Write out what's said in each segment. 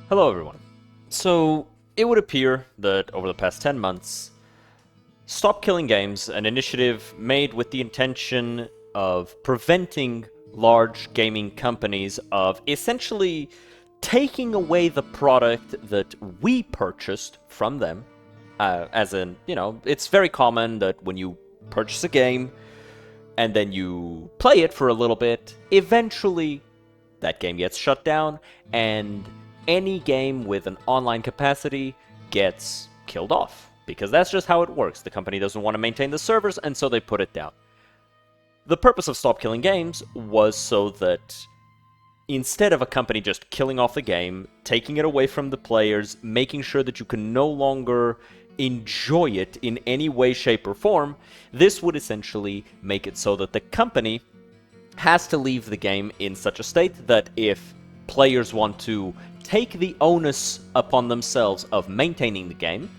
Hello everyone. So, it would appear that over the past 10 months, Stop Killing Games, an initiative made with the intention of preventing large gaming companies of essentially taking away the product that we purchased from them. As in, it's very common that when you purchase a game and then you play it for a little bit, eventually that game gets shut down, and any game with an online capacity gets killed off. Because that's just how it works. The company doesn't want to maintain the servers, and so they put it down. The purpose of Stop Killing Games was so that instead of a company just killing off the game, taking it away from the players, making sure that you can no longer enjoy it in any way, shape, or form, this would essentially make it so that the company has to leave the game in such a state that if players want to take the onus upon themselves of maintaining the game,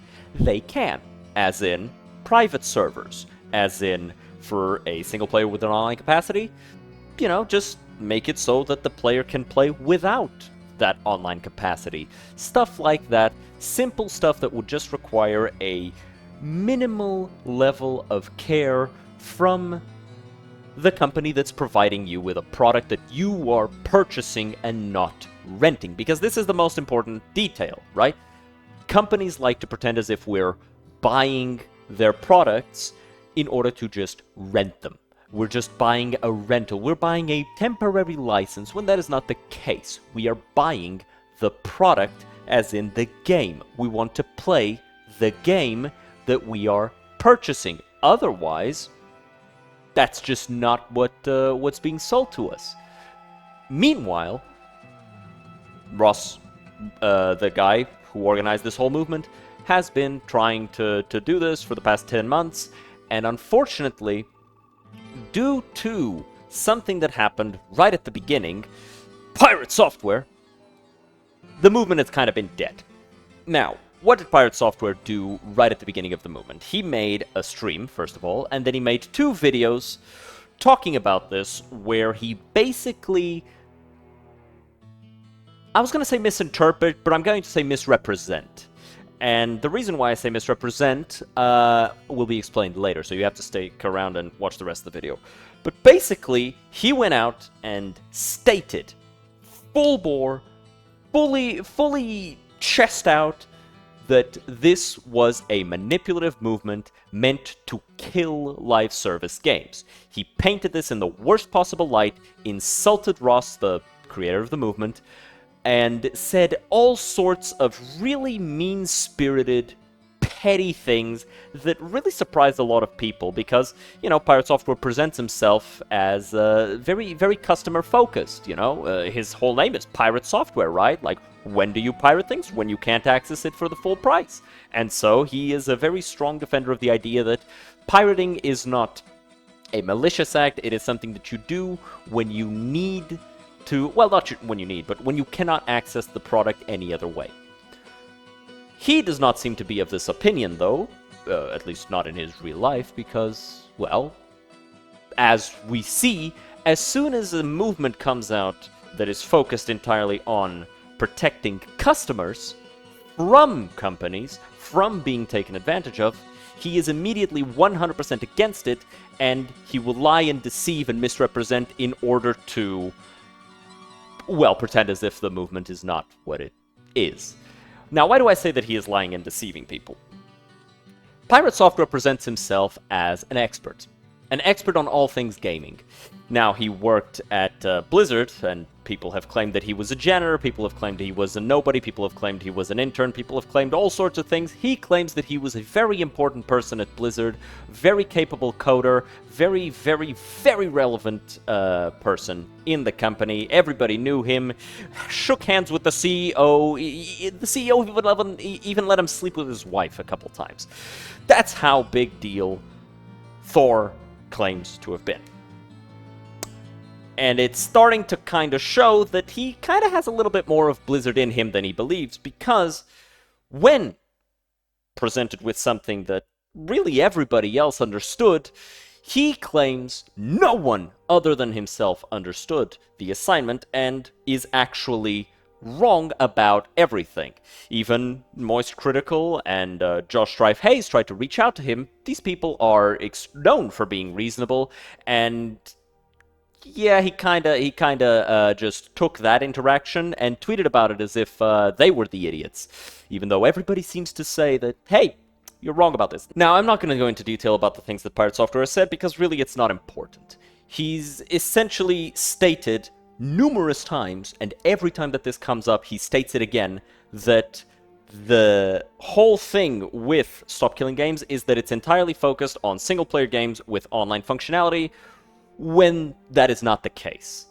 they can, as in private servers, as in for a single player with an online capacity, just make it so that the player can play without that online capacity. Stuff like that, simple stuff that would just require a minimal level of care from the company that's providing you with a product that you are purchasing and not renting. Because this is the most important detail, right? Companies like to pretend as if we're buying their products in order to just rent them. We're just buying a rental. We're buying a temporary license when that is not the case. We are buying the product, as in the game. We want to play the game that we are purchasing. Otherwise, that's just not what's being sold to us. Meanwhile, Ross, the guy who organized this whole movement, has been trying to do this for the past 10 months, and unfortunately, due to something that happened right at the beginning, Pirate Software, the movement has kind of been dead. Now, what did Pirate Software do right at the beginning of the movement? He made a stream, first of all, and then he made 2 videos talking about this, where he basically, I was going to say misinterpret, but I'm going to say misrepresent. And the reason why I say misrepresent will be explained later, so you have to stick around and watch the rest of the video. But basically, he went out and stated, full bore, fully chest out, that this was a manipulative movement meant to kill live service games. He painted this in the worst possible light, insulted Ross, the creator of the movement, and said all sorts of really mean-spirited, petty things that really surprised a lot of people because, Pirate Software presents himself as very, very customer-focused, his whole name is Pirate Software, right? Like, when do you pirate things? When you can't access it for the full price. And so he is a very strong defender of the idea that pirating is not a malicious act, it is something that you do when you need to, well, not when you need, but when you cannot access the product any other way. He does not seem to be of this opinion, though, at least not in his real life, because, well, as we see, as soon as a movement comes out that is focused entirely on protecting customers from companies, from being taken advantage of, he is immediately 100% against it, and he will lie and deceive and misrepresent in order to, well, pretend as if the movement is not what it is. Now, why do I say that he is lying and deceiving people? Pirate Software presents himself as an expert on all things gaming. Now, he worked at Blizzard, and people have claimed that he was a janitor, people have claimed he was a nobody, people have claimed he was an intern, people have claimed all sorts of things. He claims that he was a very important person at Blizzard, very capable coder, very, very, very relevant person in the company. Everybody knew him, shook hands with the CEO. The CEO even let him sleep with his wife a couple times. That's how big deal Thor claims to have been. And it's starting to kind of show that he kind of has a little bit more of Blizzard in him than he believes, because when presented with something that really everybody else understood, he claims no one other than himself understood the assignment and is actually wrong about everything. Even Moist Critical and Josh Strife Hayes tried to reach out to him. These people are known for being reasonable, and yeah, he kinda just took that interaction and tweeted about it as if they were the idiots, even though everybody seems to say that, hey, you're wrong about this. Now, I'm not going to go into detail about the things that Pirate Software has said, because really it's not important. He's essentially stated numerous times, and every time that this comes up, he states it again, that the whole thing with Stop Killing Games is that it's entirely focused on single-player games with online functionality, when that is not the case.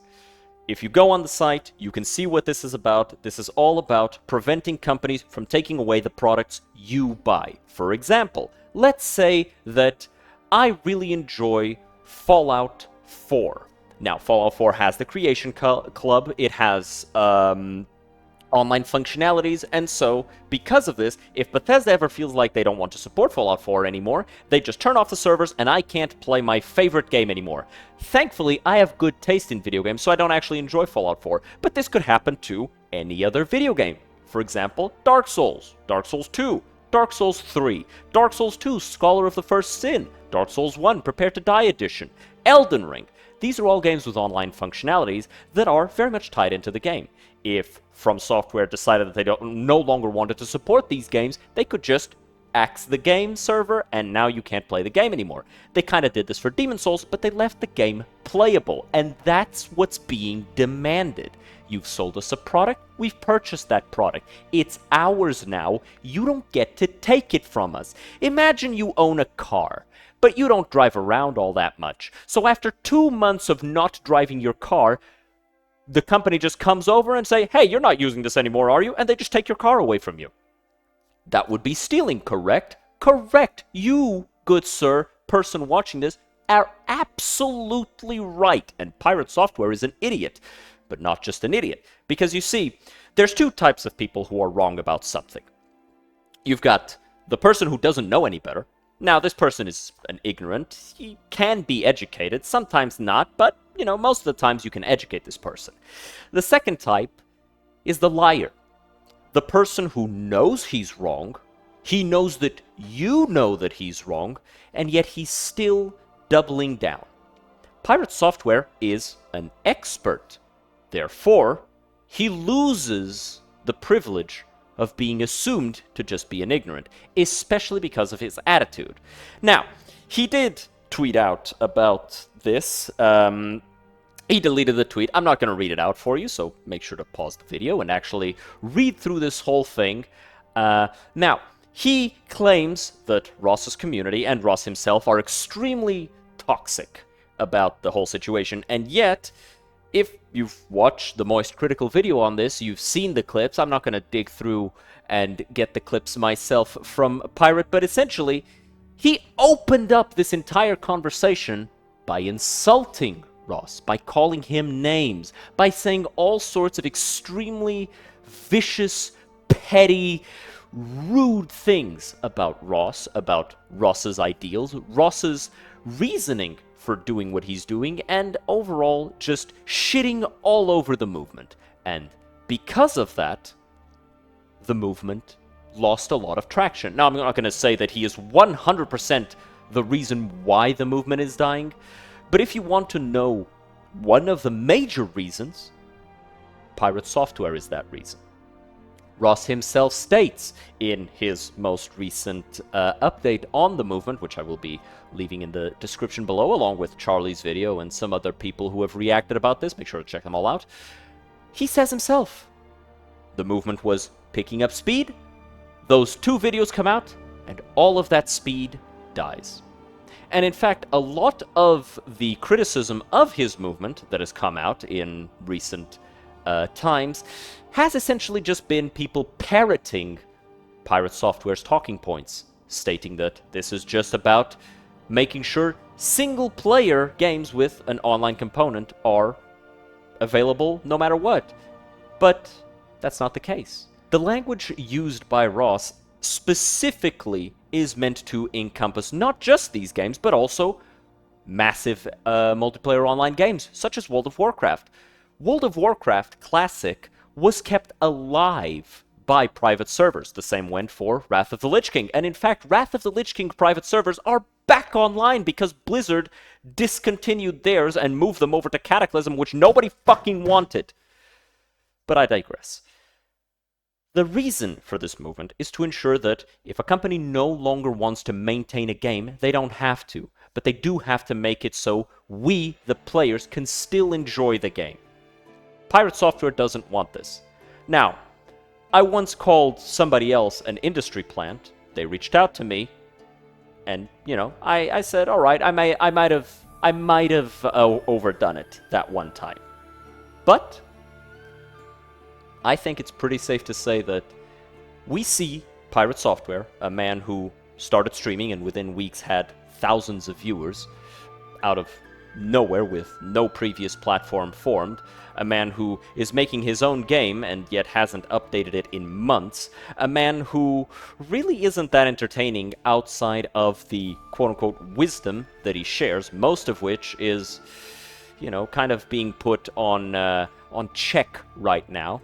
If you go on the site, you can see what this is about. This is all about preventing companies from taking away the products you buy. For example, let's say that I really enjoy Fallout 4. Now, Fallout 4 has the Creation Club, it has online functionalities, and so, because of this, if Bethesda ever feels like they don't want to support Fallout 4 anymore, they just turn off the servers and I can't play my favorite game anymore. Thankfully, I have good taste in video games, so I don't actually enjoy Fallout 4, but this could happen to any other video game. For example, Dark Souls, Dark Souls 2, Dark Souls 3, Dark Souls 2, Scholar of the First Sin, Dark Souls 1, Prepare to Die Edition, Elden Ring. These are all games with online functionalities that are very much tied into the game. If From Software decided that they no longer wanted to support these games, they could just axe the game server, and now you can't play the game anymore. They kind of did this for Demon's Souls, but they left the game playable, and that's what's being demanded. You've sold us a product, we've purchased that product. It's ours now, you don't get to take it from us. Imagine you own a car, but you don't drive around all that much. So after 2 months of not driving your car, the company just comes over and say, hey, you're not using this anymore, are you? And they just take your car away from you. That would be stealing, correct? Correct. You, good sir, person watching this, are absolutely right. And Pirate Software is an idiot. But not just an idiot. Because you see, there's two types of people who are wrong about something. You've got the person who doesn't know any better. Now, this person is an ignorant. He can be educated, sometimes not, but, you know, most of the times you can educate this person. The second type is the liar. The person who knows he's wrong, he knows that you know that he's wrong, and yet he's still doubling down. Pirate Software is an expert. Therefore, he loses the privilege of being assumed to just be an ignorant, especially because of his attitude. Now, he did tweet out about this. He deleted the tweet. I'm not going to read it out for you, so make sure to pause the video and actually read through this whole thing. Now, he claims that Ross's community and Ross himself are extremely toxic about the whole situation, and yet, if you've watched the Moist Critical video on this, you've seen the clips. I'm not going to dig through and get the clips myself from Pirate, but essentially, he opened up this entire conversation by insulting Ross, by calling him names, by saying all sorts of extremely vicious, petty, rude things about Ross's ideals, Ross's reasoning for doing what he's doing, and overall just shitting all over the movement. And because of that, the movement lost a lot of traction. Now, I'm not going to say that he is 100% the reason why the movement is dying, but if you want to know one of the major reasons, Pirate Software is that reason. Ross himself states in his most recent update on the movement, which I will be leaving in the description below, along with Charlie's video and some other people who have reacted about this. Make sure to check them all out. He says himself, the movement was picking up speed, those 2 videos come out, and all of that speed dies. And in fact, a lot of the criticism of his movement that has come out in recent times has essentially just been people parroting Pirate Software's talking points, stating that this is just about making sure single-player games with an online component are available no matter what. But that's not the case. The language used by Ross specifically is meant to encompass not just these games, but also massive multiplayer online games, such as World of Warcraft. World of Warcraft Classic was kept alive by private servers. The same went for Wrath of the Lich King. And in fact, Wrath of the Lich King private servers are back online because Blizzard discontinued theirs and moved them over to Cataclysm, which nobody fucking wanted. But I digress. The reason for this movement is to ensure that if a company no longer wants to maintain a game, they don't have to. But they do have to make it so we, the players, can still enjoy the game. Pirate Software doesn't want this. Now, I once called somebody else an industry plant. They reached out to me, and, you know, I said, all right, I might have overdone it that one time. But I think it's pretty safe to say that we see Pirate Software, a man who started streaming and within weeks had thousands of viewers out of nowhere with no previous platform formed, a man who is making his own game and yet hasn't updated it in months, a man who really isn't that entertaining outside of the quote-unquote wisdom that he shares, most of which is, you know, kind of being put on check right now.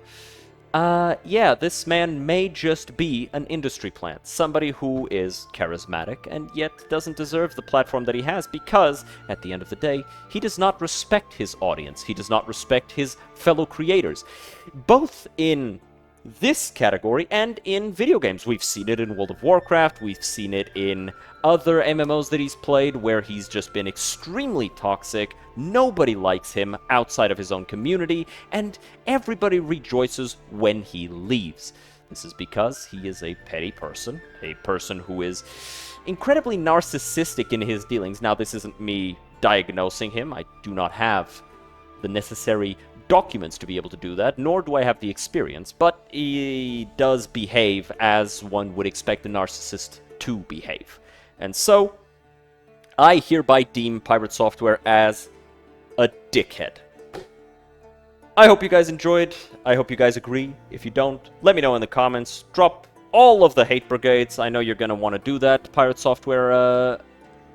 Yeah, this man may just be an industry plant, somebody who is charismatic and yet doesn't deserve the platform that he has because, at the end of the day, he does not respect his audience, he does not respect his fellow creators. Both in this category and in video games. We've seen it in World of Warcraft, we've seen it in other MMOs that he's played where he's just been extremely toxic, nobody likes him outside of his own community, and everybody rejoices when he leaves. This is because he is a petty person, a person who is incredibly narcissistic in his dealings. Now, this isn't me diagnosing him, I do not have the necessary documents to be able to do that, nor do I have the experience, but he does behave as one would expect a narcissist to behave. And so, I hereby deem Pirate Software as a dickhead. I hope you guys enjoyed, I hope you guys agree. If you don't, let me know in the comments, drop all of the hate brigades. I know you're gonna want to do that, Pirate Software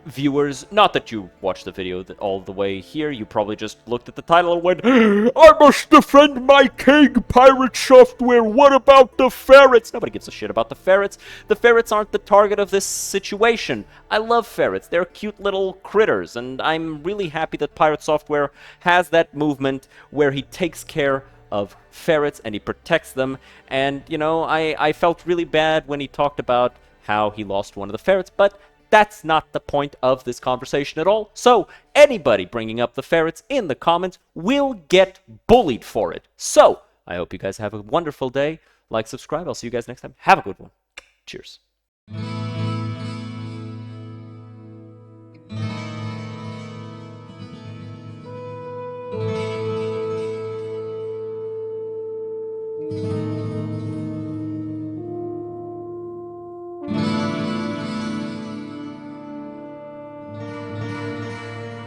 viewers. Not that you watched the video all the way here, you probably just looked at the title and went, I must defend my king, Pirate Software, what about the ferrets? Nobody gives a shit about the ferrets. The ferrets aren't the target of this situation. I love ferrets, they're cute little critters, and I'm really happy that Pirate Software has that movement where he takes care of ferrets and he protects them. And, you know, I felt really bad when he talked about how he lost one of the ferrets, but that's not the point of this conversation at all. So, anybody bringing up the ferrets in the comments will get bullied for it. So, I hope you guys have a wonderful day. Like, subscribe. I'll see you guys next time. Have a good one. Cheers.